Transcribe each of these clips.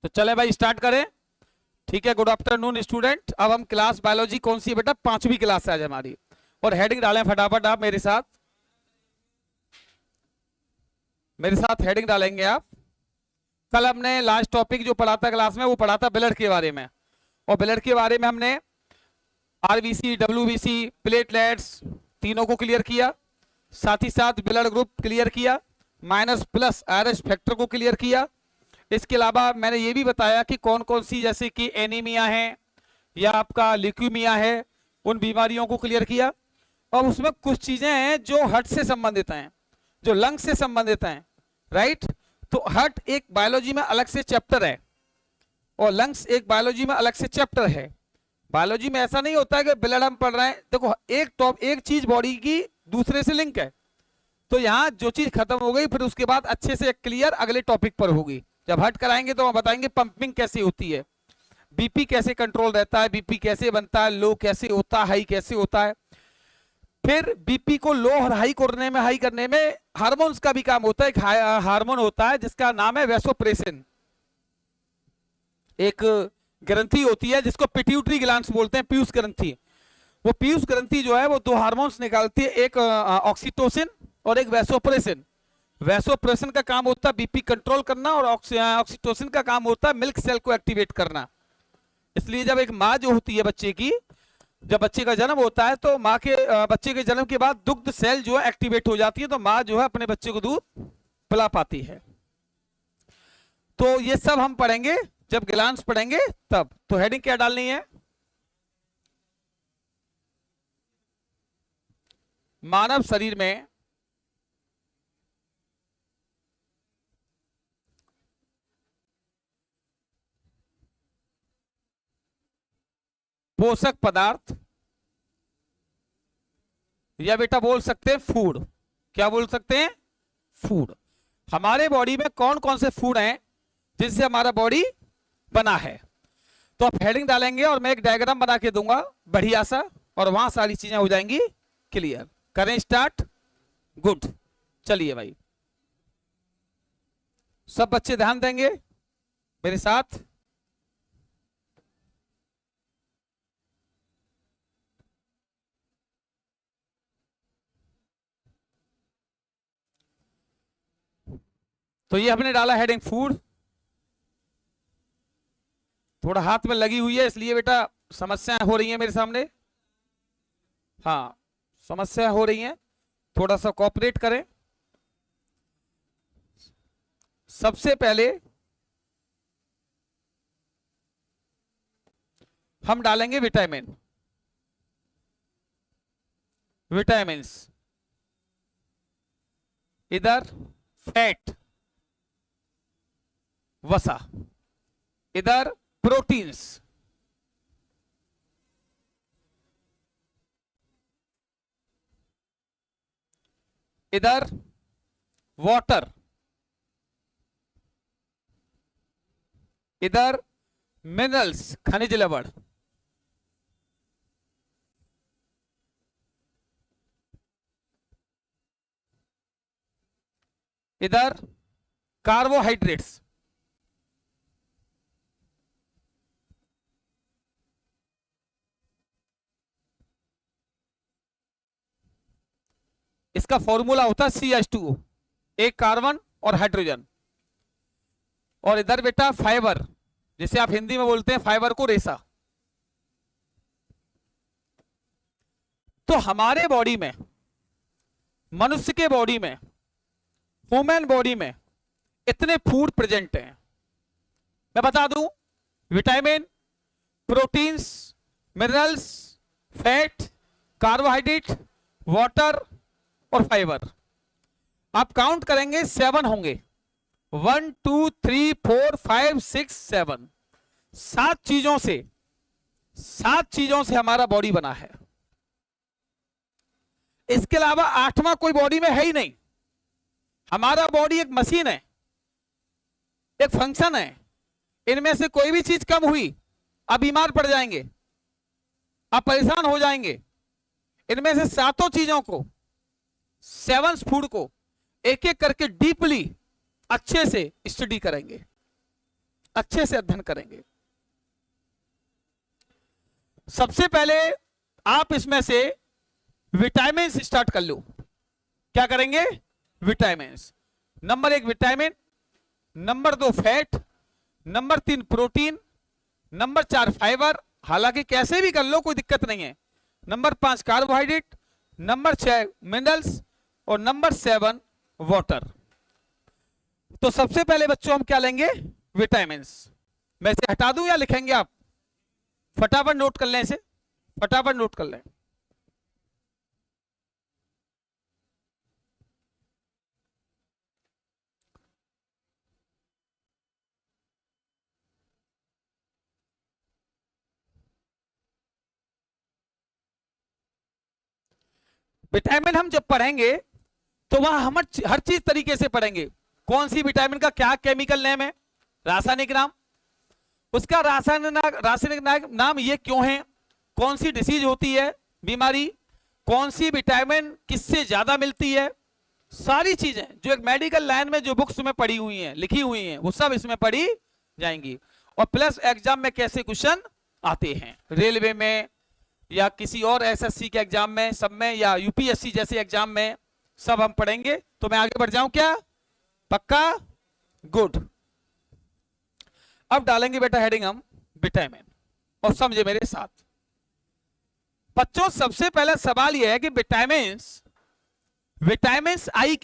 तो चले भाई स्टार्ट करें। ठीक है, गुड आफ्टरनून स्टूडेंट। अब हम क्लास बायोलॉजी कौन सी है बेटा, 5वीं क्लास है आज हमारी। और हेडिंग डालें फटाफट आप मेरे साथ हेडिंग डालेंगे आप। कल हमने लास्ट टॉपिक जो पढ़ा था क्लास में वो पढ़ा था ब्लड के बारे में, और ब्लड के बारे में हमने आरबीसी, डब्ल्यूबीसी, प्लेटलेट्स तीनों को क्लियर किया। साथ ही साथ ब्लड ग्रुप क्लियर किया, माइनस प्लस आरएच फैक्टर को क्लियर किया। इसके अलावा मैंने ये भी बताया कि कौन कौन सी, जैसे कि एनीमिया है या आपका ल्यूकीमिया है, उन बीमारियों को क्लियर किया। और उसमें कुछ चीजें हैं जो हार्ट से संबंधित हैं, जो लंग से संबंधित हैं, राइट। तो हार्ट एक बायोलॉजी में अलग से चैप्टर है और लंग्स एक बायोलॉजी में अलग से चैप्टर है। बायोलॉजी में ऐसा नहीं होता है कि ब्लड हम पढ़ रहे हैं, देखो एक चीज बॉडी की दूसरे से लिंक है। तो यहाँ जो चीज खत्म हो गई फिर उसके बाद अच्छे से क्लियर अगले टॉपिक पर होगी। जब हट कराएंगे तो हम बताएंगे पंपिंग कैसे होती है, बीपी कैसे कंट्रोल रहता है, बीपी कैसे बनता है, लो कैसे होता है, हाई कैसे होता है। फिर बीपी को लो और हाई करने में हार्मोन्स का भी काम होता है। एक हार्मोन होता है जिसका नाम है वैसोप्रेसिन। एक ग्रंथि होती है जिसको पिट्यूटरी ग्लैंड्स बोलते हैं, पीयूष ग्रंथि। वो पीयूष ग्रंथि जो है वो दो हार्मोन्स निकालती है, एक ऑक्सीटोसिन और एक वैसोप्रेसिन। वैसोप्रेसिन का काम होता है बीपी कंट्रोल करना और ऑक्सीटोसिन का काम होता है मिल्क सेल को एक्टिवेट करना। इसलिए जब एक माँ जो होती है बच्चे की, जब बच्चे का जन्म होता है तो माँ के बच्चे के जन्म के बाद दुग्ध सेल जो है एक्टिवेट हो जाती है, तो माँ जो है अपने बच्चे को दूध पिला पाती है। तो ये सब हम पढ़ेंगे जब ग्लैंड्स पढ़ेंगे तब। तो हेडिंग क्या डालनी है, मानव शरीर में पोषक पदार्थ, या बेटा बोल सकते हैं फूड। क्या बोल सकते हैं, फूड। हमारे बॉडी में कौन कौन से फूड हैं जिनसे हमारा बॉडी बना है। तो आप हेडिंग डालेंगे और मैं एक डायग्राम बना के दूंगा बढ़िया सा, और वहां सारी चीजें हो जाएंगी क्लियर। करें स्टार्ट, गुड। चलिए भाई सब बच्चे ध्यान देंगे मेरे साथ। तो ये हमने डाला हेडिंग फूड। थोड़ा हाथ में लगी हुई है इसलिए बेटा समस्याएं हो रही हैं मेरे सामने। हाँ समस्या हो रही हैं, थोड़ा सा कोऑपरेट करें। सबसे पहले हम डालेंगे विटामिन, विटामिन्स। इधर फैट, वसा। इधर प्रोटीन्स, इधर वाटर, इधर मिनरल्स, खनिज लवण। इधर कार्बोहाइड्रेट्स। इसका फॉर्मूला होता है CH2O, एक कार्बन और हाइड्रोजन। और इधर बेटा फाइबर, जिसे आप हिंदी में बोलते हैं फाइबर को रेशा। तो हमारे बॉडी में, मनुष्य के बॉडी में, ह्यूमन बॉडी में इतने फूड प्रेजेंट हैं। मैं बता दूं, vitamin, proteins, minerals, fat, carbohydrate, water और फाइबर। आप काउंट करेंगे 7 होंगे, 1 2 3 4 5 6 7। 7 चीजों से हमारा बॉडी बना है। इसके अलावा 8वां कोई बॉडी में है ही नहीं। हमारा बॉडी एक मशीन है, एक फंक्शन है। इनमें से कोई भी चीज कम हुई आप बीमार पड़ जाएंगे, आप परेशान हो जाएंगे। इनमें से 7 चीजों को, 7 फूड को एक एक करके डीपली अच्छे से स्टडी करेंगे। अच्छे से अध्ययन करेंगे। सबसे पहले आप इसमें से विटामिन स्टार्ट कर लो। क्या करेंगे? Vitamin. Number 1 vitamin, number 2 fat, number 3 protein, number 4 fibre, हालांकि कैसे भी कर लो कोई दिक्कत नहीं है, नंबर 5 कार्बोहाइड्रेट, नंबर 6 मिनरल्स और नंबर 7 वाटर। तो सबसे पहले बच्चों हम क्या लेंगे? विटामिन। मैं इसे हटा दूं या लिखेंगे आप? फटाफट नोट कर लें इसे, फटाफट नोट कर लें। विटामिन हम जब पढ़ेंगे तो वहां हम हर चीज तरीके से पढ़ेंगे। कौन सी विटामिन का क्या केमिकल नेम है, रासायनिक नाम, उसका रासायनिक नाम ये क्यों है, कौन सी डिसीज होती है, बीमारी, कौन सी विटामिन किससे ज्यादा मिलती है, सारी चीजें जो एक मेडिकल लाइन में जो बुक्स में पढ़ी हुई हैं, लिखी हुई हैं, वो सब इसमें पढ़ी जाएंगी। और प्लस एग्जाम में कैसे क्वेश्चन आते हैं, रेलवे में या किसी और एसएससी के एग्जाम में, सब में, या यूपीएससी जैसे एग्जाम में, सब हम पढ़ेंगे। तो मैं आगे बढ़ जाऊं क्या? पक्का? गुड। अब डालेंगे बेटा हेडिंग हम विटामिन, और समझे मेरे साथ बच्चों। सबसे पहला सवाल यह है कि विटामिन आई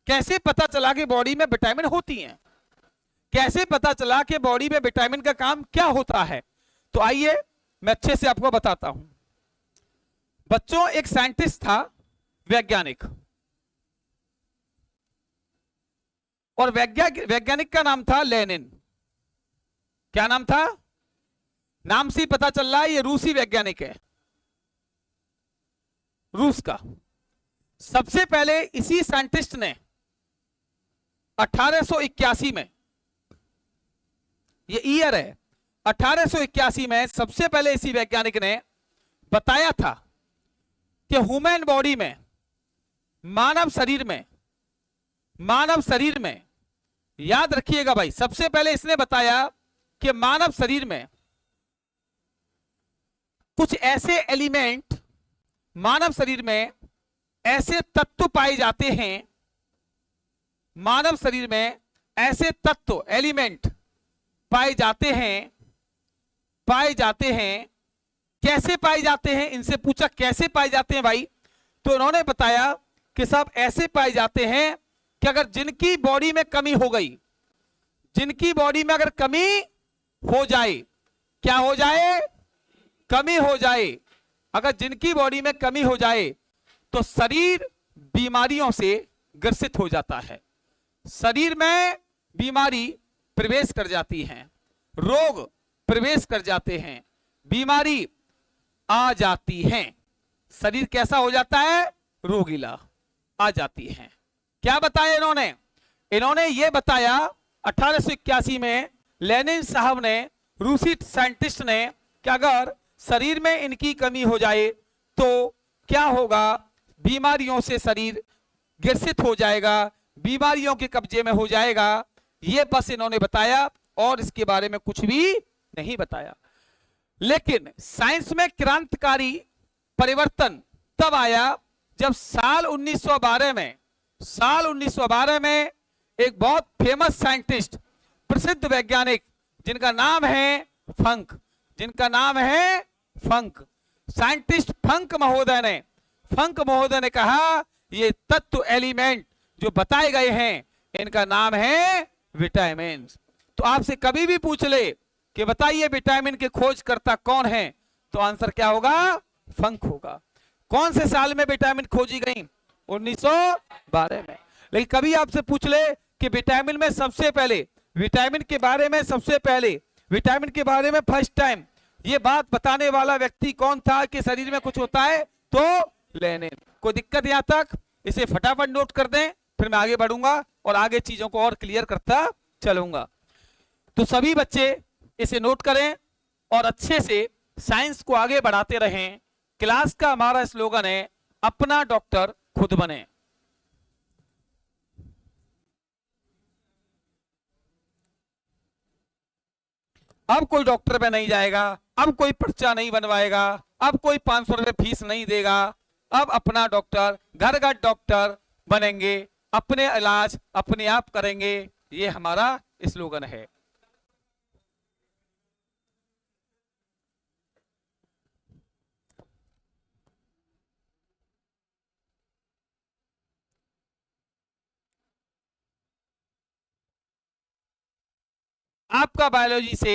कैसे पता चला कि बॉडी में विटामिन होती हैं, कैसे पता चला कि बॉडी में विटामिन का काम क्या होता है? तो आइए मैं अच्छे से आपको बताता हूं। बच्चों एक साइंटिस्ट था, वैज्ञानिक, और वैज्ञानिक का नाम था लेनिन। क्या नाम था? नाम से ही पता चल रहा है ये रूसी वैज्ञानिक है, रूस का। सबसे पहले इसी साइंटिस्ट ने 1881 में, ये ईयर है 1881 में, सबसे पहले इसी वैज्ञानिक ने बताया था कि ह्यूमन बॉडी में, मानव शरीर में, याद रखिएगा भाई, सबसे पहले इसने बताया कि मानव शरीर में कुछ ऐसे एलिमेंट, मानव शरीर में ऐसे तत्व पाए जाते हैं, मानव शरीर में ऐसे तत्व, एलिमेंट पाए जाते हैं। कैसे पाए जाते हैं? इनसे पूछा कैसे पाए जाते हैं भाई, तो इन्होंने बताया कि सब ऐसे पाए जाते हैं कि अगर जिनकी बॉडी में कमी हो गई, जिनकी बॉडी में अगर कमी हो जाए, क्या हो जाए? कमी हो जाए। अगर जिनकी बॉडी में कमी हो जाए तो शरीर बीमारियों से ग्रसित हो जाता है, शरीर में बीमारी प्रवेश कर जाती है, रोग प्रवेश कर जाते हैं, बीमारी आ जाती है, शरीर कैसा हो जाता है? रोगीला आ जाती है। क्या बताया इन्होंने? इन्होंने ये बताया 1881 में लेनिन साहब ने, रूसी साइंटिस्ट ने, कि अगर शरीर में इनकी कमी हो जाए तो क्या होगा? बीमारियों से शरीर ग्रसित हो जाएगा, बीमारियों के कब्जे में हो जाएगा। ये बस इन्होंने बताया और इसके बारे में कुछ भी नहीं बताया। लेकिन साइंस में क्रांतिकारी परिवर्तन तब आया जब साल 1912 में एक बहुत फेमस साइंटिस्ट, प्रसिद्ध वैज्ञानिक, जिनका नाम है फंक, साइंटिस्ट फंक महोदय ने कहा ये तत्व, एलिमेंट जो बताए गए हैं, इनका नाम है विटामिन। तो आपसे कभी भी पूछ ले कि बताइए विटामिन के खोजकर्ता कौन है, तो आंसर क्या होगा? फंक होगा। कौन से साल में विटामिन खोजी गई? 1912 में। लेकिन कभी आपसे पूछ ले कि विटामिन में सबसे पहले, विटामिन के बारे में सबसे पहले, विटामिन के बारे में फर्स्ट टाइम ये बात बताने वाला व्यक्ति कौन था कि शरीर में कुछ होता है? तो लेनिन। कोई दिक्कत यहां तक? इसे फटाफट नोट कर दें, फिर मैं आगे बढ़ूंगा और आगे चीजों को और क्लियर करता चलूंगा। तो सभी बच्चे इसे नोट करें और अच्छे से साइंस को आगे बढ़ाते रहें। क्लास का हमारा स्लोगन है, अपना डॉक्टर खुद बने। अब कोई डॉक्टर पे नहीं जाएगा, अब कोई पर्चा नहीं बनवाएगा, अब कोई 500 रुपए फीस नहीं देगा, अब अपना डॉक्टर घर का डॉक्टर बनेंगे, अपने इलाज अपने आप करेंगे। ये हमारा स्लोगन है। आपका बायोलॉजी से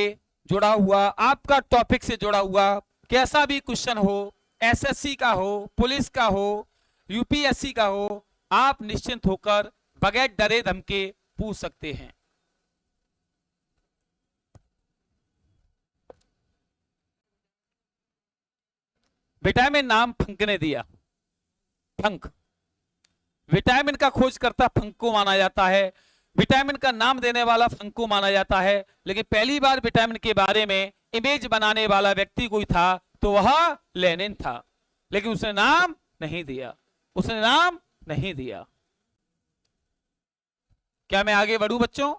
जुड़ा हुआ, आपका टॉपिक से जुड़ा हुआ कैसा भी क्वेश्चन हो, एसएससी का हो, पुलिस का हो, यूपीएससी का हो, आप निश्चिंत होकर बगैर डरे धमके पूछ सकते हैं। विटामिन नाम फंक ने दिया। फंक विटामिन का खोजकर्ता फंक को माना जाता है, विटामिन का नाम देने वाला फंक को माना जाता है। लेकिन पहली बार विटामिन के बारे में इमेज बनाने वाला व्यक्ति कोई था तो वह लेनिन था, लेकिन उसने नाम नहीं दिया, उसने नाम नहीं दिया। क्या मैं आगे बढ़ूं बच्चों?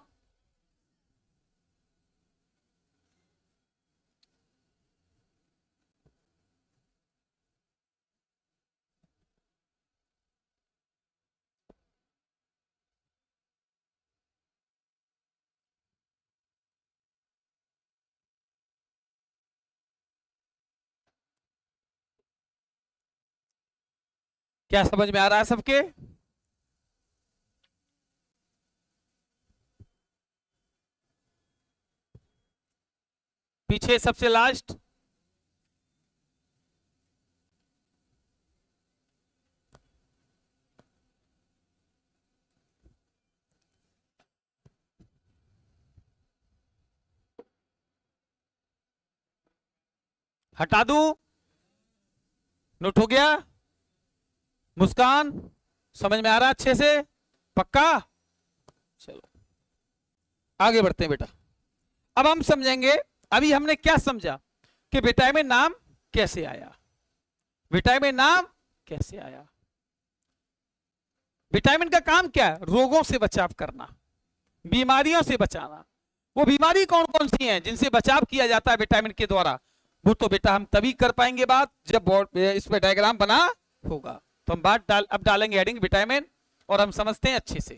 क्या समझ में आ रहा है सबके? पीछे सबसे लास्ट हटा दूं? नोट हो गया? मुस्कान समझ में आ रहा अच्छे से? पक्का? चलो आगे बढ़ते हैं बेटा। अब हम समझेंगे, अभी हमने क्या समझा कि विटामिन नाम कैसे आया। विटामिन नाम कैसे आया? विटामिन का काम क्या है? रोगों से बचाव करना, बीमारियों से बचाना। वो बीमारी कौन कौन सी हैं जिनसे बचाव किया जाता है विटामिन के द्वारा? वो तो बेटा हम तभी कर पाएंगे बात जब इस पे डायग्राम बना होगा। तो हम अब डालेंगे हेडिंग विटामिन और हम समझते हैं अच्छे से।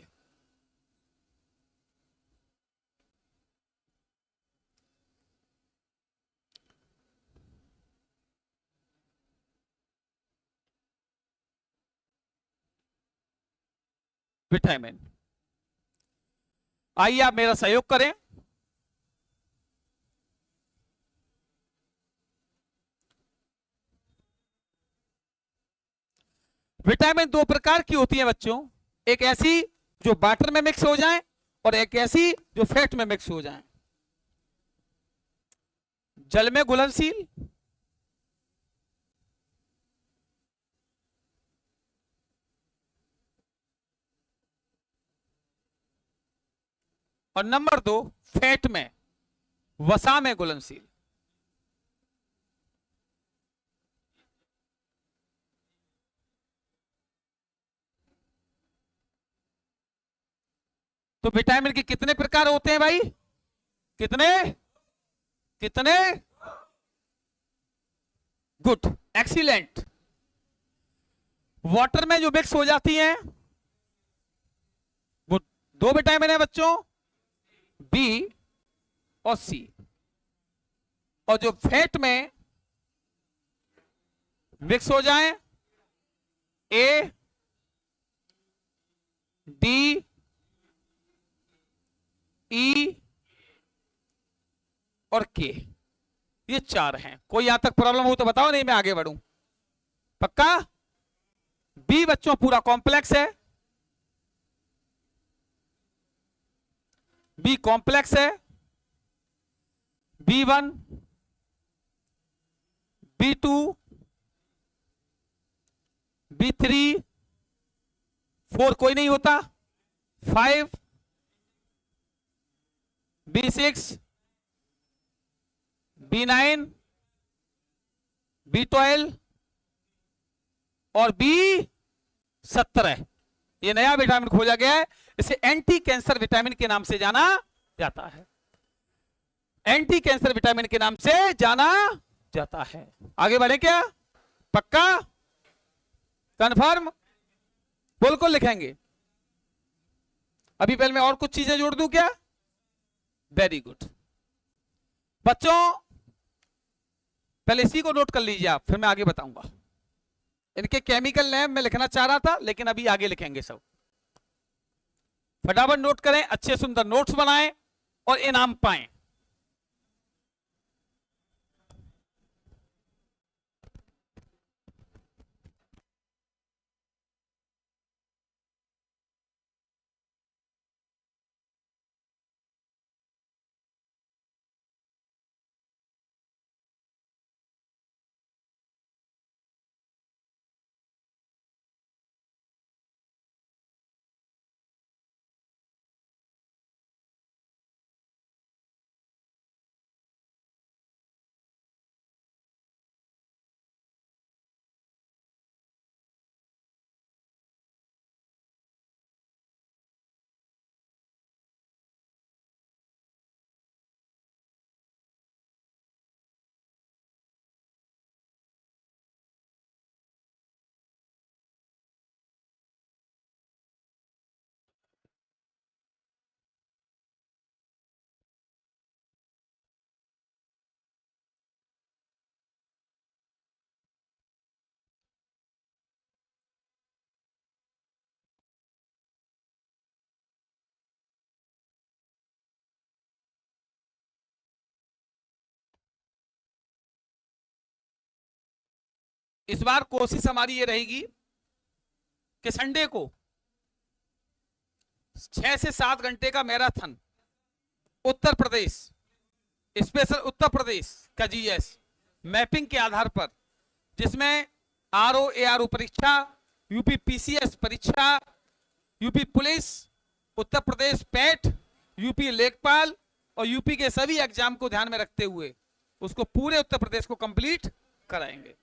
विटामिन, आइए आप मेरा सहयोग करें। विटामिन दो प्रकार की होती है बच्चों, एक ऐसी जो वाटर में मिक्स हो जाए और एक ऐसी जो फैट में मिक्स हो जाए। जल में घुलनशील और नंबर दो फैट में, वसा में घुलनशील। तो विटामिन के कितने प्रकार होते हैं भाई? कितने? कितने? Good, excellent. वाटर में जो मिक्स हो जाती हैं वो दो विटामिन है बच्चों, बी और सी। और जो फैट में मिक्स हो जाए, ए, डी, ई और के, ये चार हैं। कोई यहां तक प्रॉब्लम हो तो बताओ, नहीं मैं आगे बढ़ूं। पक्का? बी बच्चों पूरा कॉम्प्लेक्स है, बी कॉम्प्लेक्स है। B1, B2, B3, 4 कोई नहीं होता, 5, B6, B9, B12 और B17। ये नया विटामिन खोजा गया है, इसे एंटी कैंसर विटामिन के नाम से जाना जाता है। एंटी कैंसर विटामिन के नाम से जाना जाता है। आगे बढ़े क्या? पक्का? कंफर्म? बिल्कुल लिखेंगे। अभी पहले मैं और कुछ चीजें जोड़ दूं क्या? वेरी गुड बच्चों, पहले इसी को नोट कर लीजिए आप, फिर मैं आगे बताऊंगा। इनके केमिकल नेम में लिखना चाह रहा था, लेकिन अभी आगे लिखेंगे सब। फटाफट नोट करें, अच्छे सुंदर नोट्स बनाएं और इनाम पाएं। इस बार कोशिश हमारी ये रहेगी कि संडे को 6 से 7 घंटे का मैराथन उत्तर प्रदेश, स्पेशल उत्तर प्रदेश का जीएस मैपिंग के आधार पर, जिसमें आरओ परीक्षा, यूपी पीसीएस परीक्षा, UP police, Uttar Pradesh PAT, UP लेखपाल और यूपी के सभी एग्जाम को ध्यान में रखते हुए उसको पूरे उत्तर प्रदेश को कंप्लीट कराएंगे।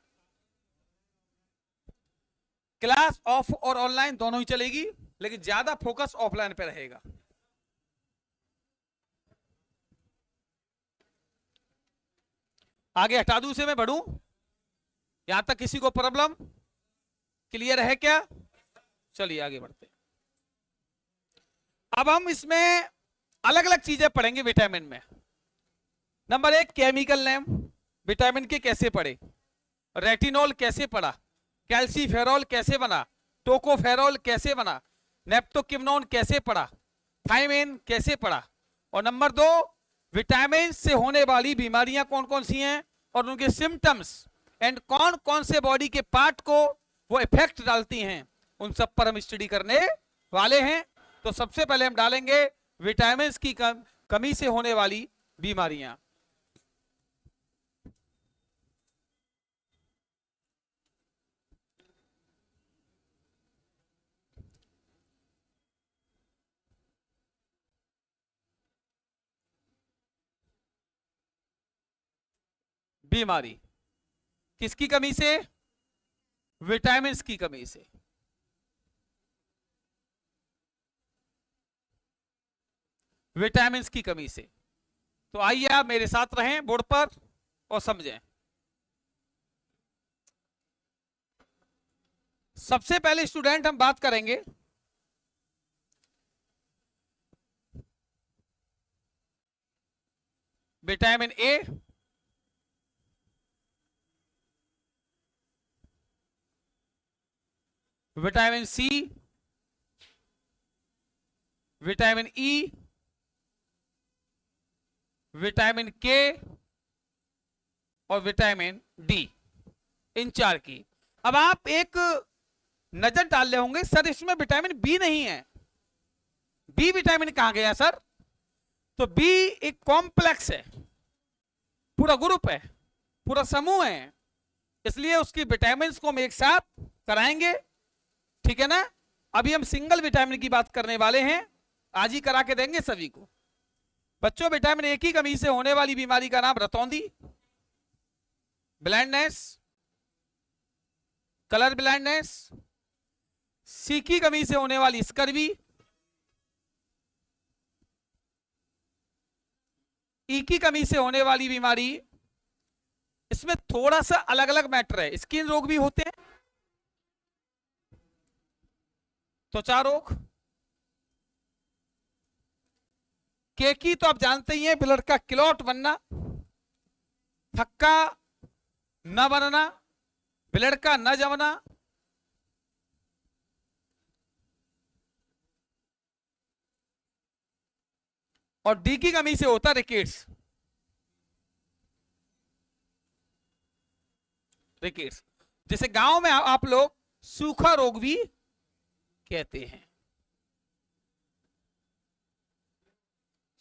क्लास ऑफ और ऑनलाइन दोनों ही चलेगी, लेकिन ज्यादा फोकस ऑफलाइन पे रहेगा। आगे हटा दूं से मैं बढ़ूं? यहां तक किसी को प्रॉब्लम क्लियर है क्या? चलिए आगे बढ़ते। अब हम इसमें अलग अलग चीजें पढ़ेंगे विटामिन में। नंबर 1 केमिकल नेम, विटामिन के कैसे पढ़े, रेटिनॉल कैसे पढ़ा, कैल्सीफेरॉल कैसे बना, टोकोफेरॉल कैसे बना, नेप्टोकिमनोन कैसे पढ़ा, थायमिन कैसे पढ़ा, और नंबर 2 विटामिन से होने वाली बीमारियां कौन कौन सी हैं और उनके सिम्टम्स एंड कौन कौन से बॉडी के पार्ट को वो इफेक्ट डालती हैं, उन सब पर हम स्टडी करने वाले हैं। तो सबसे पहले हम डालेंगे विटामिन की कमी से होने वाली बीमारियां। बीमारी किसकी कमी से? विटामिन की कमी से। विटामिन की कमी से। तो आइए आप मेरे साथ रहें बोर्ड पर और समझें। सबसे पहले स्टूडेंट हम बात करेंगे vitamin A, vitamin C, vitamin E, vitamin K और विटामिन डी, इन 4 की। अब आप एक नजर डाल रहे होंगे सर इसमें विटामिन बी नहीं है, बी विटामिन कहां गया सर? तो बी एक कॉम्प्लेक्स है, पूरा ग्रुप है, पूरा समूह है, इसलिए उसकी विटामिन को हम एक साथ कराएंगे, ठीक है ना। अभी हम सिंगल विटामिन की बात करने वाले हैं, आज ही करा के देंगे सभी को। बच्चों विटामिन ए की कमी से होने वाली बीमारी का नाम रतौंधी, ब्लाइंडनेस, कलर ब्लाइंडनेस, सी की कमी से होने वाली स्कर्वी, ई की कमी से होने वाली बीमारी, इसमें थोड़ा सा अलग अलग मैटर है। स्किन रोग भी होते हैं, त्वचा रोग। के की तो आप जानते ही हैं, ब्लड का क्लॉट बनना, थक्का न बनना, ब्लड का न जमना। और डी की कमी से होता रिकेट्स। रिकेट्स जिसे गांव में आप लोग सूखा रोग भी कहते हैं,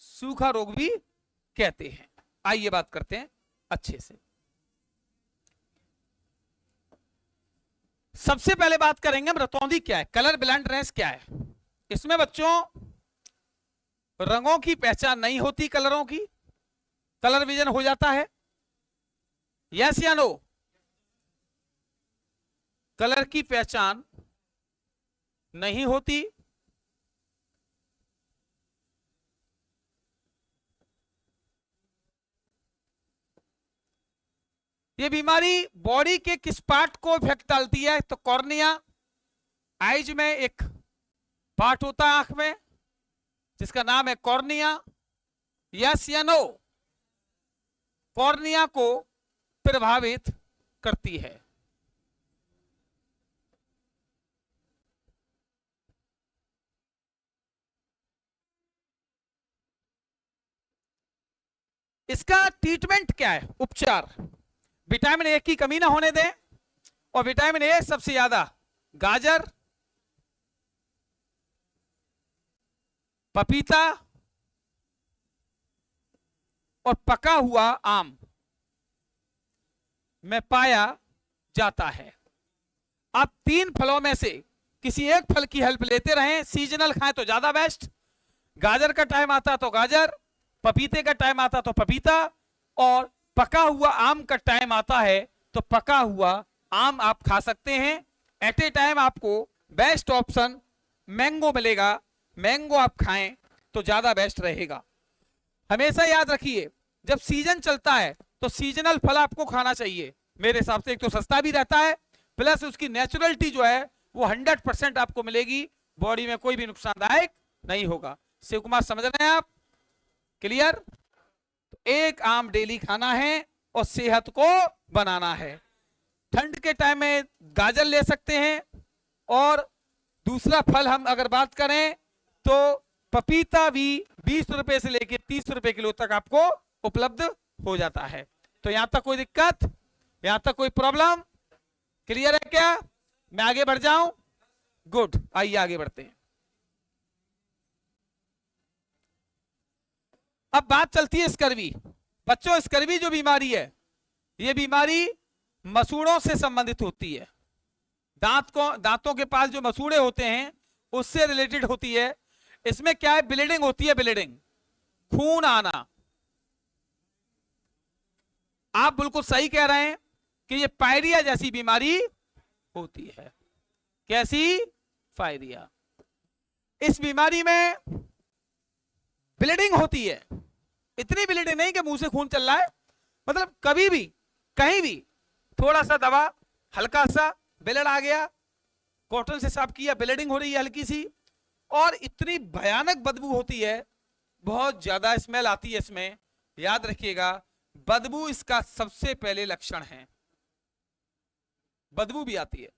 सूखा रोग भी कहते हैं। आइए बात करते हैं अच्छे से। सबसे पहले बात करेंगे हम रतौंधी क्या है, कलर ब्लाइंडनेस क्या है। इसमें बच्चों रंगों की पहचान नहीं होती, कलरों की, कलर विजन हो जाता है, यस या नो? कलर की पहचान नहीं होती। ये बीमारी बॉडी के किस पार्ट को इफेक्ट डालती है? तो कॉर्निया, आइज में एक पार्ट होता है आंख में जिसका नाम है कॉर्निया, यस या नो? कॉर्निया को प्रभावित करती है। इसका ट्रीटमेंट क्या है, उपचार? विटामिन ए की कमी ना होने दें, और विटामिन ए सबसे ज्यादा गाजर, पपीता और पका हुआ आम में पाया जाता है। आप तीन फलों में से किसी एक फल की हेल्प लेते रहें, सीजनल खाएं तो ज्यादा बेस्ट। गाजर का टाइम आता तो गाजर, पपीते का टाइम आता तो पपीता, और पका हुआ आम का टाइम आता है तो पका हुआ आम आप खा सकते हैं। एट ए टाइम आपको बेस्ट ऑप्शन मैंगो मिलेगा, मैंगो आप खाएं तो ज्यादा बेस्ट रहेगा। हमेशा याद रखिए, जब सीजन चलता है तो सीजनल फल आपको खाना चाहिए। मेरे हिसाब से एक तो सस्ता भी रहता है, प्लस उसकी नेचुरलिटी जो है वो 100% आपको मिलेगी, बॉडी में कोई भी नुकसानदायक नहीं होगा। शिव कुमार समझ रहे हैं आप? क्लियर? तो एक आम डेली खाना है और सेहत को बनाना है। ठंड के टाइम में गाजर ले सकते हैं, और दूसरा फल हम अगर बात करें तो पपीता भी 20 रुपए से लेकर 30 रुपए किलो तक आपको उपलब्ध हो जाता है। तो यहां तक कोई दिक्कत, यहां तक कोई प्रॉब्लम? क्लियर है क्या? मैं आगे बढ़ जाऊं? गुड, आइए आगे बढ़ते हैं। अब बात चलती है स्कर्वी। बच्चों, स्कर्वी जो बीमारी है, यह बीमारी मसूड़ों से संबंधित होती है। दांतों के पास जो मसूड़े होते हैं उससे रिलेटेड होती है। इसमें क्या है, ब्लीडिंग होती है, ब्लीडिंग, खून आना। आप बिल्कुल सही कह रहे हैं कि ये पायरिया जैसी बीमारी होती है। कैसी? पायरिया। इस बीमारी में ब्लीडिंग होती है, इतनी ब्लीडिंग नहीं कि मुंह से खून चल रहा है, मतलब कभी भी कहीं भी थोड़ा सा दबा, हल्का सा ब्लड आ गया, कॉटन से साफ किया, ब्लीडिंग हो रही है हल्की सी, और इतनी भयानक बदबू होती है, बहुत ज्यादा स्मेल आती है इसमें। याद रखिएगा, बदबू इसका सबसे पहले लक्षण है, बदबू भी आती है।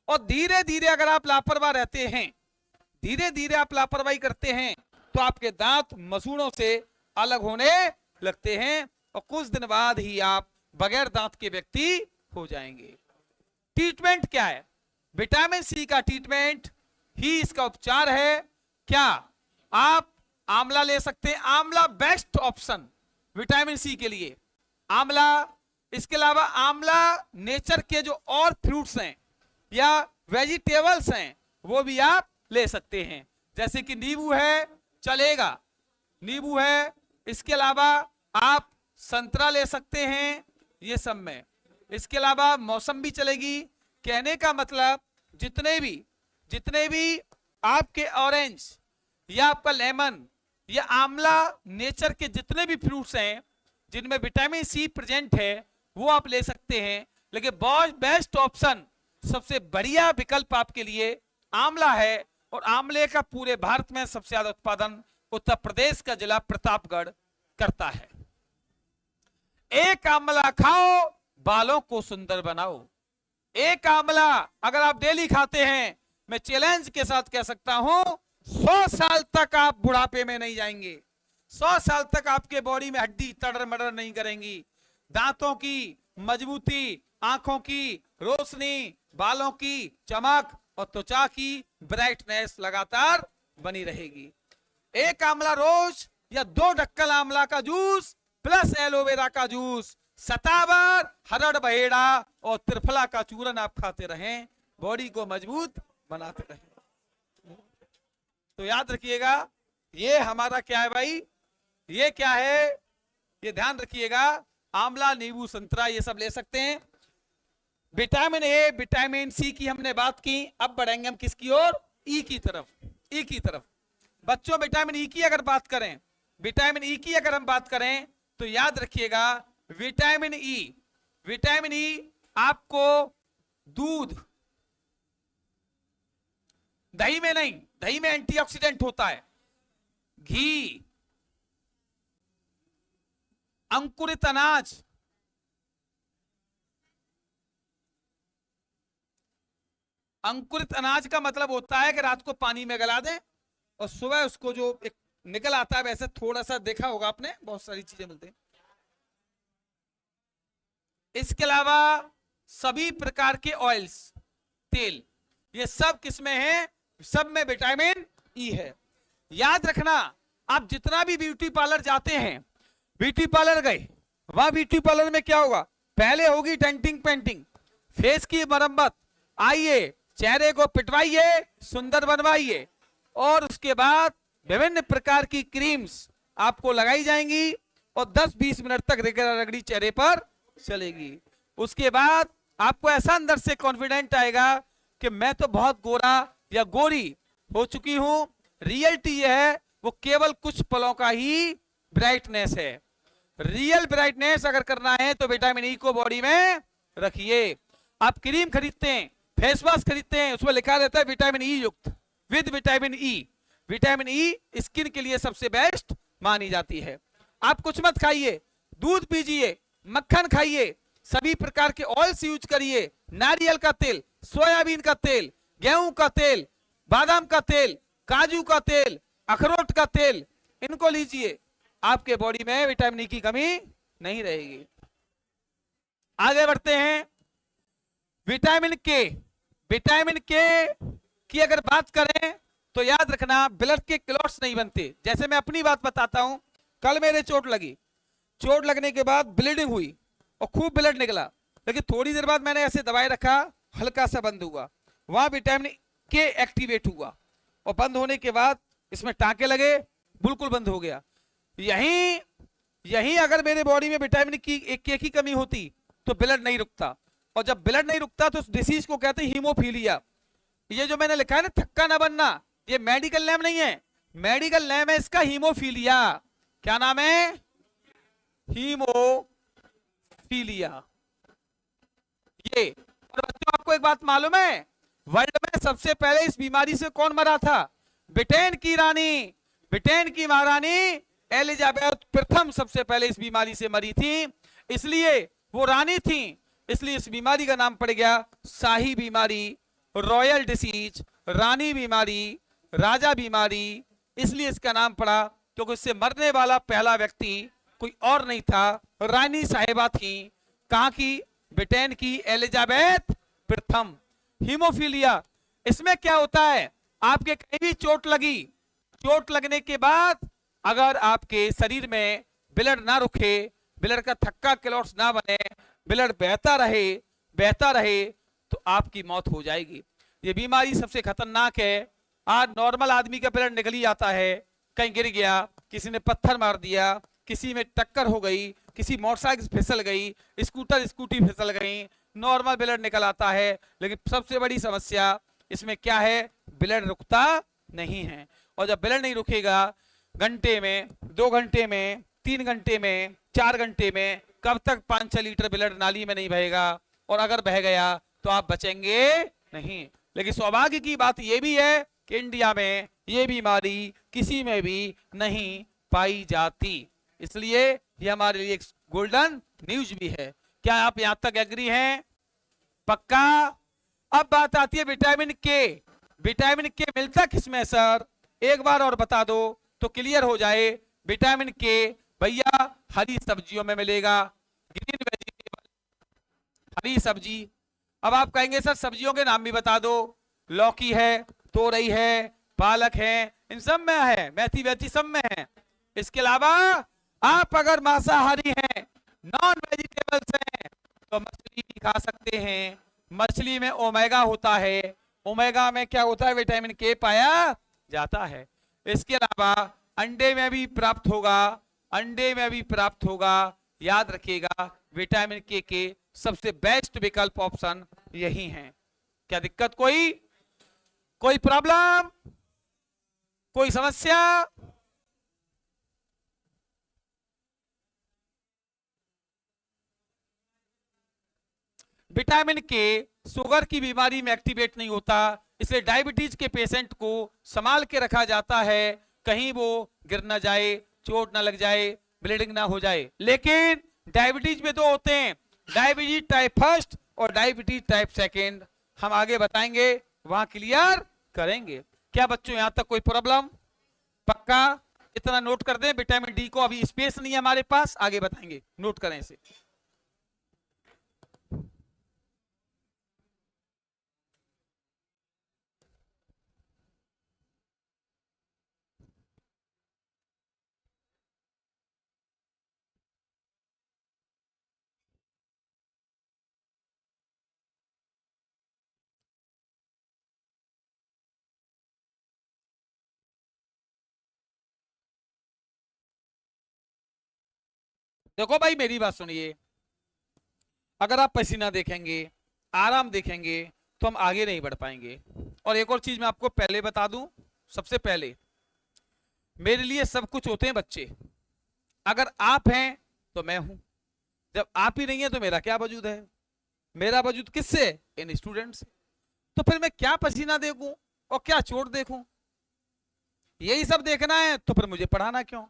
और धीरे धीरे अगर आप लापरवाह रहते हैं, धीरे धीरे आप लापरवाही करते हैं, तो आपके दांत मसूड़ों से अलग होने लगते हैं, और कुछ दिन बाद ही आप बगैर दांत के व्यक्ति हो जाएंगे। ट्रीटमेंट क्या है? विटामिन सी का ट्रीटमेंट ही इसका उपचार है। क्या आप आंवला ले सकते हैं? आंवला बेस्ट ऑप्शन विटामिन सी के लिए, आंवला। इसके अलावा आंवला नेचर के जो और फ्रूट्स हैं या वेजिटेबल्स हैं वो भी आप ले सकते हैं, जैसे कि नींबू है, चलेगा, नींबू है। इसके अलावा आप संतरा ले सकते हैं, ये सब में। इसके अलावा मौसम भी चलेगी। कहने का मतलब जितने भी आपके ऑरेंज या आपका लेमन ये आंवला नेचर के जितने भी फ्रूट्स हैं जिनमें विटामिन सी प्रेजेंट है वो आप ले सकते हैं, लेकिन बेस्ट ऑप्शन, सबसे बढ़िया विकल्प आपके लिए आंवला है। और आंवले का पूरे भारत में सबसे ज्यादा उत्पादन उत्तर प्रदेश का जिला प्रतापगढ़ करता है। एक आंवला खाओ, बालों को सुंदर बनाओ। एक आंवला अगर आप डेली खाते हैं, मैं चैलेंज के साथ कह सकता हूं 100 साल तक आप बुढ़ापे में नहीं जाएंगे। 100 साल तक आपके बॉडी में हड्डी तड़र मडर नहीं करेंगी। दांतों की मजबूती, आंखों की रोशनी, बालों की चमक और त्वचा की ब्राइटनेस लगातार बनी रहेगी। एक आंवला रोज या 2 ढक्कन आंवला का जूस प्लस एलोवेरा का जूस, सतावर, हरड़ बहेड़ा और त्रिफला का चूरन आप खाते रहें, बॉडी को मजबूत बनाते रहें। तो याद रखिएगा, ये हमारा क्या है भाई, ये क्या है, ये ध्यान रखिएगा। आंवला, नींबू, संतरा ये सब ले सकते हैं। विटामिन ए, विटामिन सी की हमने बात की। अब बढ़ेंगे हम किसकी ओर, ई की तरफ। ई की तरफ बच्चों, विटामिन ई की अगर बात करें, विटामिन ई की अगर हम बात करें तो याद रखिएगा विटामिन ई आपको दूध, दही में नहीं, दही में एंटीऑक्सीडेंट होता है, घी, अंकुरित अनाज, अंकुरित अनाज का मतलब होता है कि रात को पानी में गला दें और सुबह उसको जो एक निकल आता है, वैसे थोड़ा सा देखा होगा आपने, बहुत सारी चीजें मिलती हैं। इसके अलावा सभी प्रकार के ऑयल्स, तेल, ये सब किसमें है, सब में विटामिन ई है। याद रखना, आप जितना भी ब्यूटी पार्लर जाते हैं, ब्यूटी पार्लर गए, वहां ब्यूटी पार्लर में क्या होगा, पहले होगी डेंटिंग पेंटिंग, फेस की मरम्मत, आइए चेहरे को पिटवाइए, सुंदर बनवाइए, और उसके बाद विभिन्न प्रकार की क्रीम्स आपको लगाई जाएंगी और 10-20 मिनट तक रगड़ी चेहरे पर चलेगी। उसके बाद आपको ऐसा अंदर से कॉन्फिडेंट आएगा कि मैं तो बहुत गोरा या गोरी हो चुकी हूं। रियलिटी यह है वो केवल कुछ पलों का ही ब्राइटनेस है। रियल ब्राइटनेस अगर करना है तो विटामिन ई को बॉडी में रखिए। आप क्रीम खरीदते हैं, फेस वॉश खरीदते हैं, उसमें लिखा रहता है विटामिन ई युक्त, with vitamin E. Vitamin E skin के लिए सबसे बेस्ट मानी जाती है। आप कुछ मत खाइए, दूध पीजिए, मक्खन खाइए, सभी प्रकार के ऑयल्स यूज करिए, नारियल का तेल, सोयाबीन का तेल, गेहूं का तेल, बादाम का तेल, काजू का तेल, अखरोट का तेल, इनको लीजिए, आपके बॉडी में विटामिन ई की कमी नहीं रहेगी। आगे बढ़ते हैं। विटामिन के, विटामिन के की अगर बात करें तो याद रखना ब्लड के क्लॉट्स नहीं बनते। जैसे मैं अपनी बात बताता हूं, कल मेरे चोट लगी, चोट लगने के बाद ब्लीडिंग हुई और खूब ब्लड निकला, लेकिन थोड़ी देर बाद मैंने ऐसे दबाए रखा, हल्का सा बंद हुआ, वहां विटामिन के एक्टिवेट हुआ और बंद होने के बाद इसमें टांके लगे, बिल्कुल बंद हो गया। यही अगर मेरे बॉडी में विटामिन के की कमी होती तो ब्लड नहीं रुकता, और जब ब्लड नहीं रुकता तो उस डिसीज को कहते हैं हीमोफीलिया। ये जो मैंने लिखा है ना, थक्का ना बनना, ये मेडिकल नेम नहीं है, मेडिकल नेम है इसका हीमोफीलिया। क्या नाम है, हीमोफीलिया। ये, और बच्चों आपको एक बात मालूम है, वर्ल्ड में सबसे पहले इस बीमारी से कौन मरा था, ब्रिटेन की रानी, ब्रिटेन की महारानी एलिजाबेथ प्रथम सबसे पहले इस बीमारी से मरी थी। इसलिए वो रानी थी, इसलिए इस बीमारी का नाम पड़ गया शाही बीमारी, रॉयल डिसीज, रानी बीमारी, राजा बीमारी। इसलिए इसका नाम पड़ा क्योंकि इससे मरने वाला पहला व्यक्ति कोई और नहीं था, रानी साहिबा थी। कहां की, ब्रिटेन की एलिजाबेथ प्रथम। हीमोफीलिया, इसमें क्या होता है, आपके कहीं भी चोट लगी, चोट लगने के बाद अगर आपके शरीर में ब्लड ना रुके, ब्लड का थक्का क्लॉट्स ना बने, ब्लड बहता रहे तो आपकी मौत हो जाएगी। ये बीमारी सबसे खतरनाक है। आज नॉर्मल आदमी का ब्लड निकल ही आता है, कहीं गिर गया, किसी ने पत्थर मार दिया, किसी में टक्कर हो गई, किसी मोटरसाइकिल फिसल गई, स्कूटी फिसल गई, नॉर्मल ब्लड निकल आता है। लेकिन सबसे बड़ी समस्या इसमें क्या है, ब्लड रुकता नहीं है। और जब ब्लड नहीं रुकेगा, घंटे में, 2 घंटे में, 3 घंटे में, 4 घंटे में, कब तक 5-6 लीटर ब्लड नाली में नहीं बहेगा, और अगर बह गया तो आप बचेंगे नहीं। लेकिन सौभाग्य की बात यह भी है कि इंडिया में ये बीमारी किसी में भी नहीं पाई जाती, इसलिए ये हमारे लिए एक गोल्डन न्यूज भी है। क्या आप यहां तक एग्री हैं? पक्का? अब बात आती है विटामिन के। विटामिन के मिलता किसमें सर? एक बार और बता दो तो क्लियर हो जाए। विटामिन के भैया हरी सब्जियों में मिलेगा, ग्रीन वेजिटेबल, हरी सब्जी। अब आप कहेंगे सर सब्जियों के नाम भी बता दो। लौकी है, तोरई है, पालक है, इन सब में है, मेथी वेथी सब में है। इसके अलावा आप अगर मांसाहारी हैं, नॉन वेजिटेबल्स हैं, तो मछली भी खा सकते हैं। मछली में ओमेगा होता है, ओमेगा में क्या होता है? विटामिन के पाया जाता है। इसके अलावा अंडे में भी प्राप्त होगा, अंडे में भी प्राप्त होगा। याद रखिएगा विटामिन के सबसे बेस्ट विकल्प ऑप्शन यही है। क्या दिक्कत? कोई प्रॉब्लम, कोई समस्या? विटामिन के शुगर की बीमारी में एक्टिवेट नहीं होता, इसलिए डायबिटीज के पेशेंट को संभाल के रखा जाता है, कहीं वो गिर ना जाए, चोट ना लग जाए, ब्लीडिंग ना हो जाए। लेकिन डायबिटीज में दो होते हैं, डायबिटीज टाइप फर्स्ट और डायबिटीज टाइप सेकेंड। हम आगे बताएंगे, वहां क्लियर करेंगे। क्या बच्चों यहां तक कोई प्रॉब्लम? पक्का? इतना नोट कर दें, विटामिन डी को अभी स्पेस नहीं है हमारे पास, आगे बताएंगे, नोट करें इसे। देखो भाई मेरी बात सुनिए, अगर आप पसीना देखेंगे, आराम देखेंगे, तो हम आगे नहीं बढ़ पाएंगे। और एक और चीज मैं आपको पहले बता दूं, सबसे पहले मेरे लिए सब कुछ होते हैं बच्चे। अगर आप हैं तो मैं हूं, जब आप ही नहीं है तो मेरा क्या वजूद है? मेरा वजूद किससे? इन स्टूडेंट से। तो फिर मैं क्या पसीना देखूं और क्या चोट देखूं? यही सब देखना है तो फिर मुझे पढ़ाना क्यों?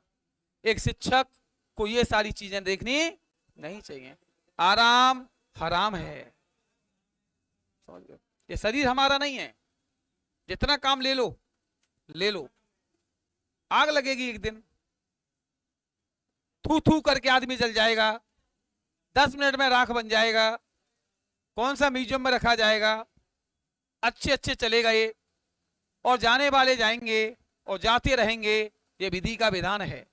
एक शिक्षक को ये सारी चीजें देखनी नहीं चाहिए। आराम हराम है, ये शरीर हमारा नहीं है। जितना काम ले लो, ले लो, आग लगेगी एक दिन, थू थू करके आदमी जल जाएगा, 10 मिनट में राख बन जाएगा, कौन सा म्यूजियम में रखा जाएगा? अच्छे अच्छे चलेगा ये, और जाने वाले जाएंगे और जाते रहेंगे, ये विधि का विधान है।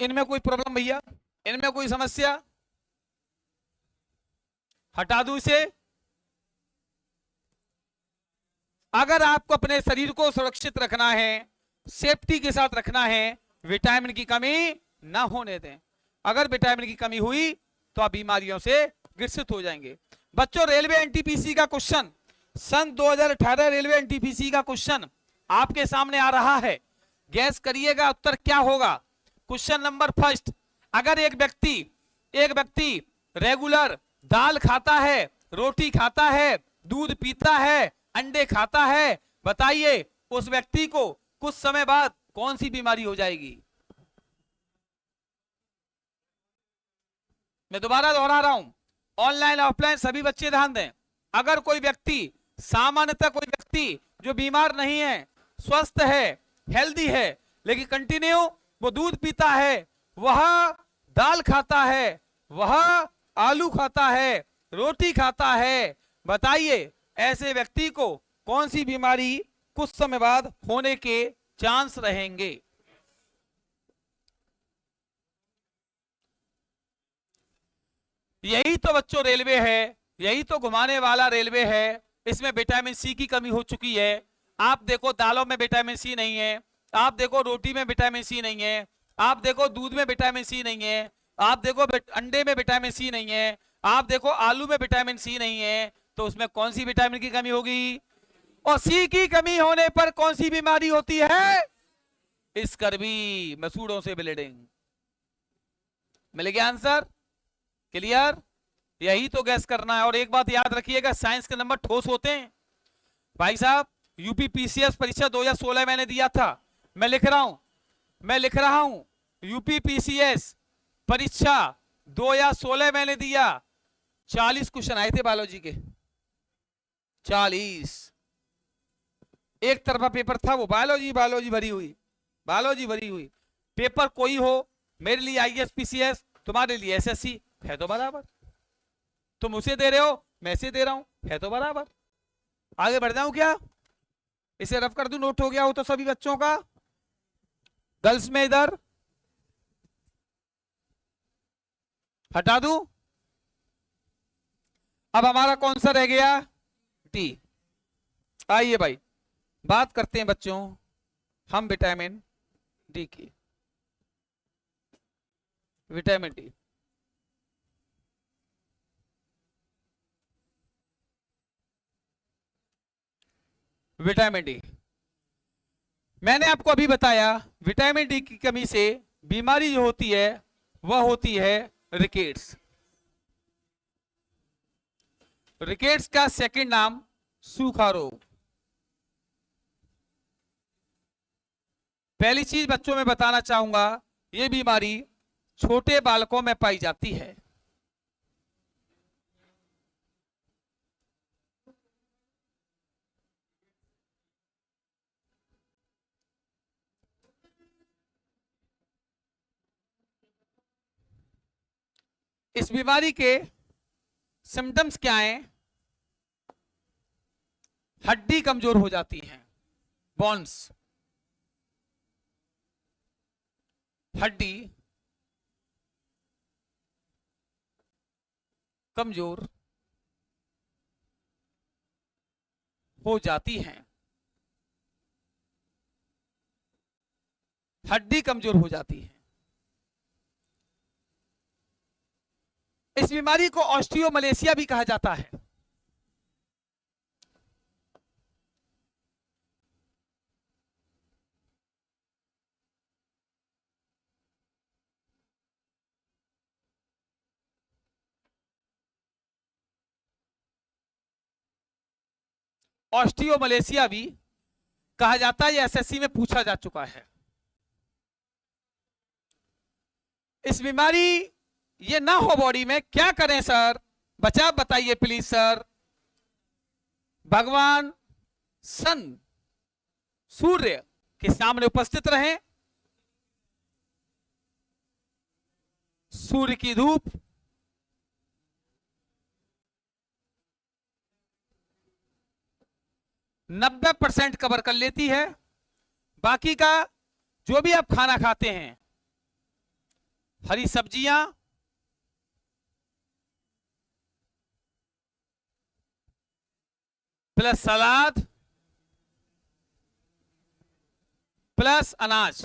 इनमें कोई प्रॉब्लम भैया? इनमें कोई समस्या? हटा दूं इसे? अगर आपको अपने शरीर को सुरक्षित रखना है, सेफ्टी के साथ रखना है, विटामिन की कमी ना होने दें। अगर विटामिन की कमी हुई तो आप बीमारियों से ग्रसित हो जाएंगे। बच्चों रेलवे एनटीपीसी का क्वेश्चन, सन 2018 रेलवे एनटीपीसी का क्वेश्चन आपके सामने आ रहा है, गैस करिएगा उत्तर क्या होगा। क्वेश्चन नंबर फर्स्ट, अगर एक व्यक्ति रेगुलर दाल खाता है, रोटी खाता है, दूध पीता है, अंडे खाता है, बताइए उस व्यक्ति को कुछ समय बाद कौन सी बीमारी हो जाएगी? मैं दोबारा दोहरा रहा हूं, ऑनलाइन ऑफलाइन सभी बच्चे ध्यान दें। अगर कोई व्यक्ति, सामान्यतः कोई व्यक्ति जो बीमार नहीं है, स्वस्थ है, हेल्दी है, लेकिन कंटिन्यू वो दूध पीता है, वह दाल खाता है, वह आलू खाता है, रोटी खाता है, बताइए ऐसे व्यक्ति को कौन सी बीमारी कुछ समय बाद होने के चांस रहेंगे? यही तो बच्चों रेलवे है, यही तो घुमाने वाला रेलवे है। इसमें विटामिन सी की कमी हो चुकी है। आप देखो दालों में विटामिन सी नहीं है, आप देखो रोटी में विटामिन सी नहीं है, आप देखो दूध में विटामिन सी नहीं है, आप देखो अंडे में विटामिन सी नहीं है, आप देखो आलू में विटामिन सी नहीं है, तो उसमें कौन सी विटामिन की कमी होगी? और सी की कमी होने पर कौन सी बीमारी होती है? स्कर्वी, मसूड़ों से ब्लीडिंग। मिल गया आंसर? क्लियर? यही तो गैस करना है। और एक बात याद रखिएगा, साइंस के नंबर ठोस होते हैं भाई साहब। यूपी पीसीएस परीक्षा 2016 मैंने दिया था, मैं लिख रहा हूं यूपी पीसीएस परीक्षा 2016 मैंने दिया। 40 क्वेश्चन आए थे बायोलॉजी के, 40। एक तरफा पेपर था वो, बायोलॉजी बायोलॉजी भरी हुई। पेपर कोई हो, मेरे लिए आईएएस पीसीएस, तुम्हारे लिए एसएससी, है तो बराबर। तुम उसे दे रहे हो, मैं इसे दे रहा हूं, है तो बराबर। आगे बढ़ जाऊं क्या? इसे रफ कर दूं, नोट हो गया हो तो सभी बच्चों का? गर्ल्स में इधर हटा दूं। अब हमारा कौन सा रह गया? टी। आइए भाई बात करते हैं बच्चों हम विटामिन डी की। विटामिन डी, विटामिन डी मैंने आपको अभी बताया, विटामिन डी की कमी से बीमारी जो होती है वह होती है रिकेट्स। रिकेट्स का सेकंड नाम सूखा रोग। पहली चीज बच्चों में बताना चाहूंगा, यह बीमारी छोटे बालकों में पाई जाती है। इस बीमारी के सिम्टम्स क्या हैं? हड्डी कमजोर हो जाती है, बोन्स, हड्डी कमजोर हो जाती है, हड्डी कमजोर हो जाती है। इस बीमारी को ऑस्टियोमलेशिया भी कहा जाता है। ऑस्टियोमलेशिया भी कहा जाता है, यह एसएससी में पूछा जा चुका है। इस बीमारी ये ना हो बॉडी में, क्या करें सर? बचा बताइए प्लीज सर। भगवान सन, सूर्य के सामने उपस्थित रहें, सूर्य की धूप 90% कवर कर लेती है। बाकी का जो भी आप खाना खाते हैं, हरी सब्जियां, प्लस सलाद, प्लस अनाज,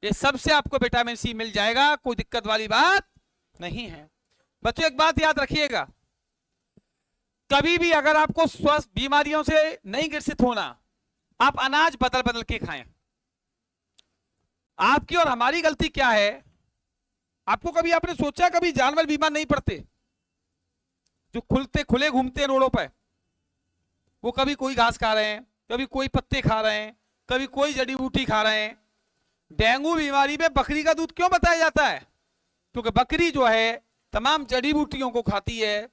ये सबसे आपको विटामिन सी मिल जाएगा, कोई दिक्कत वाली बात नहीं है। बच्चों एक बात याद रखिएगा, कभी भी अगर आपको स्वस्थ बीमारियों से नहीं ग्रसित होना, आप अनाज बदल बदल के खाएं। आपकी और हमारी गलती क्या है? आपको कभी आपने सोचा कभी जानवर बीमार नहीं पड़ते? जो खुले घूमते हैं रोडों पर, वो कभी कोई घास खा रहे हैं, कभी कोई पत्ते खा रहे हैं, कभी कोई जड़ी बूटी खा रहे हैं। डेंगू बीमारी में बकरी का दूध क्यों बताया जाता है? क्योंकि बकरी जो है तमाम जड़ी बूटियों को खाती है,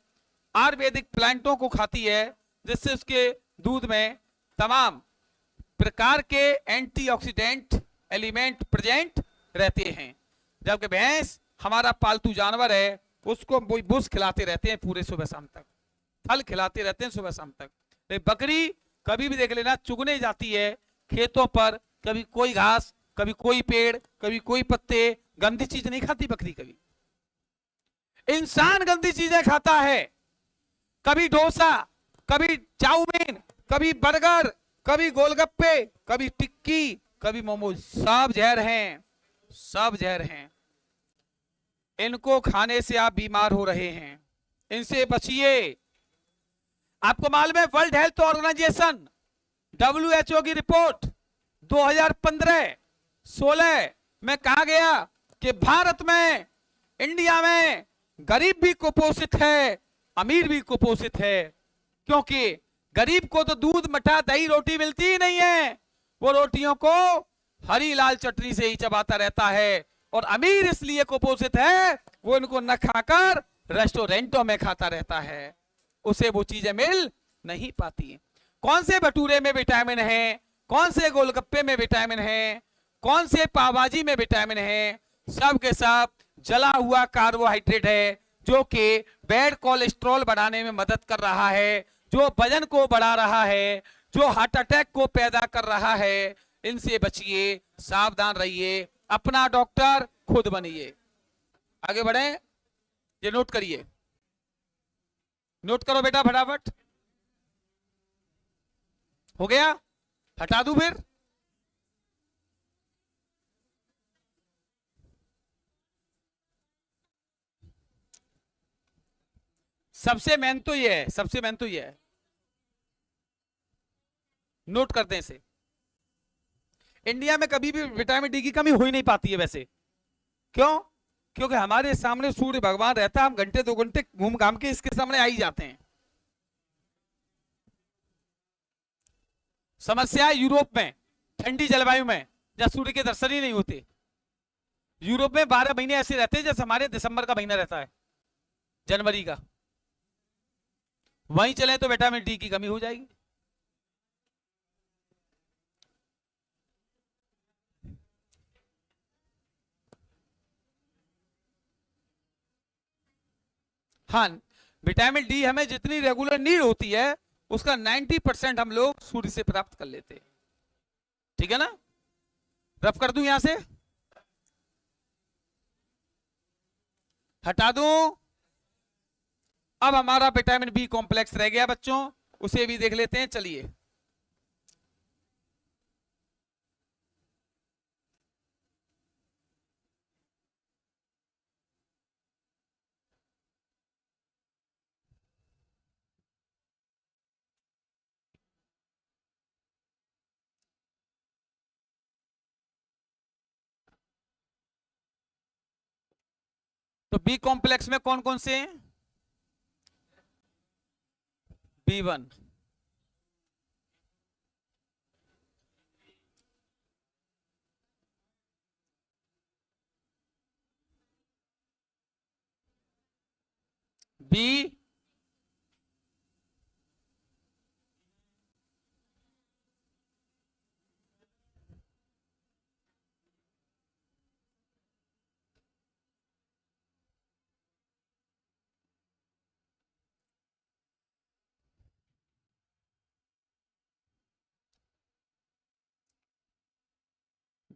आयुर्वेदिक प्लांटों को खाती है, जिससे उसके दूध में तमाम प्रकार के एंटीऑक्सीडेंट एलिमेंट प्रेजेंट रहते हैं। जबकि भैंस हमारा पालतू जानवर है, उसको बुश खिलाते रहते हैं पूरे सुबह शाम तक, फल खिलाते रहते हैं सुबह शाम तक। लेकिन बकरी कभी भी देख लेना चुगने जाती है खेतों पर, कभी कोई घास, कभी कोई पेड़, कभी कोई पत्ते, गंदी चीज नहीं खाती बकरी कभी। इंसान गंदी चीजें खाता है, कभी डोसा, कभी चाउमीन, कभी बर्गर, कभी गोलगप्पे, कभी टिक्की, कभी मोमोज, सब जहर हैं, सब जहर हैं। इनको खाने से आप बीमार हो रहे हैं, इनसे बचिए। आपको मालूम है वर्ल्ड हेल्थ ऑर्गेनाइजेशन WHO की रिपोर्ट 2015-16 में कहा गया कि भारत में, इंडिया में गरीब भी कुपोषित है, अमीर भी कुपोषित है। क्योंकि गरीब को तो दूध मठा दही रोटी मिलती ही नहीं है, वो रोटियों को हरी लाल चटनी से ही चबाता रहता है। और अमीर इसलिए कुपोषित है, वो इनको न खाकर रेस्टोरेंटों में खाता रहता है, उसे वो चीजें मिल नहीं पाती। कौन से भटूरे में विटामिन है, कौन से गोलगप्पे में विटामिन है, कौन से पावभाजी में विटामिन है, सब के सब जला हुआ कार्बोहाइड्रेट है, जो कि बैड कोलेस्ट्रॉल बढ़ाने में मदद कर रहा है, जो वजन को बढ़ा रहा है, जो हार्ट अटैक को पैदा कर रहा है। इनसे बचिए, सावधान रहिए, अपना डॉक्टर खुद बनिए। आगे बढ़े, ये नोट करिए, नोट करो बेटा फटाफट। हो गया, हटा दूं फिर? सबसे मेन तो ये है, सबसे मेन तो ये है, नोट करते हैं इसे। इंडिया में कभी भी विटामिन डी की कमी हो ही नहीं पाती है वैसे। क्यों? क्योंकि हमारे सामने सूर्य भगवान रहता है, हम घंटे 2 घंटे घूम घाम के इसके सामने आ ही जाते हैं। समस्या है यूरोप में, ठंडी जलवायु में, जहां सूर्य के दर्शन ही नहीं होते। यूरोप में 12 महीने ऐसे रहते हैं जैसे हमारे दिसंबर का महीना रहता है, जनवरी का। वहीं चले तो विटामिन डी की कमी हो जाएगी। हाँ, विटामिन डी हमें जितनी रेगुलर नीड होती है, उसका 90% हम लोग सूर्य से प्राप्त कर लेते हैं। ठीक है ना? रफ कर दूं यहां से, हटा दूं? अब हमारा विटामिन बी कॉम्प्लेक्स रह गया बच्चों, उसे भी देख लेते हैं, चलिए। तो बी कॉम्प्लेक्स में कौन कौन से हैं? B1, B,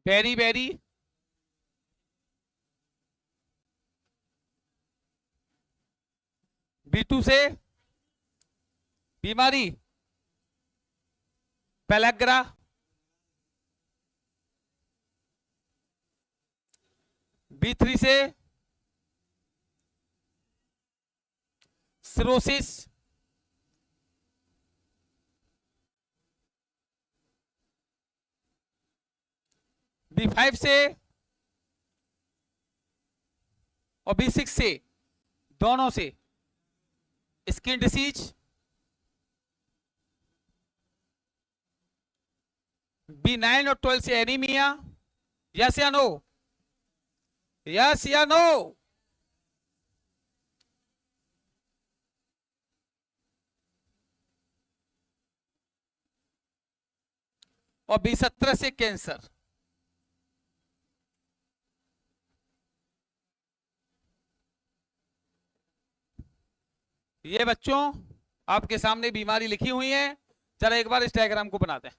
berry berry, B2 से बीमारी, पेलेग्रा, B3 से सिरोसिस, B5 से और B6 से, दोनों से स्किन डिसीज, B9 और 12 से एनीमिया। यस या नो? यस या नो? और B17 से कैंसर। ये बच्चों आपके सामने बीमारी लिखी हुई है, जरा एक बार इस डायग्राम को बनाते हैं।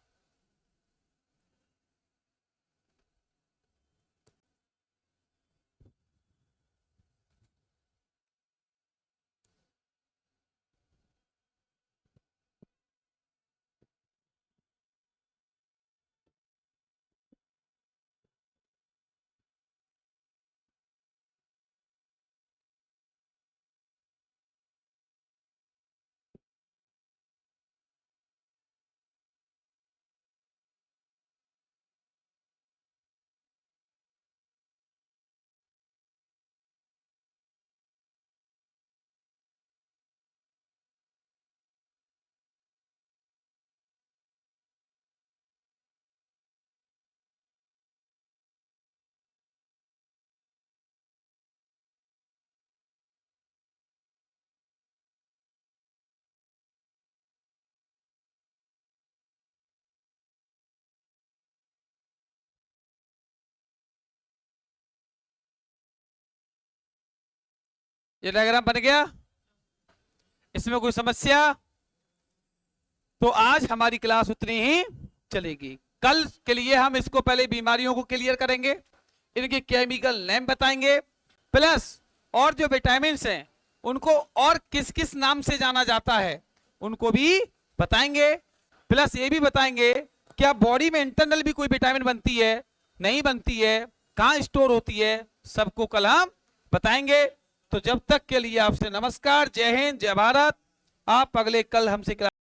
ये डायग्राम बन गया, इसमें कोई समस्या? तो आज हमारी क्लास उतनी ही चलेगी। कल के लिए हम इसको पहले बीमारियों को क्लियर करेंगे, इनके केमिकल नेम बताएंगे, प्लस और जो विटामिन हैं उनको और किस किस नाम से जाना जाता है उनको भी बताएंगे, प्लस ये भी बताएंगे क्या बॉडी में इंटरनल भी कोई विटामिन बनती है, नहीं बनती है, कहां स्टोर होती है, सबको कल हम बताएंगे। तो जब तक के लिए आपसे नमस्कार, जय हिंद, जय भारत। आप अगले कल हमसे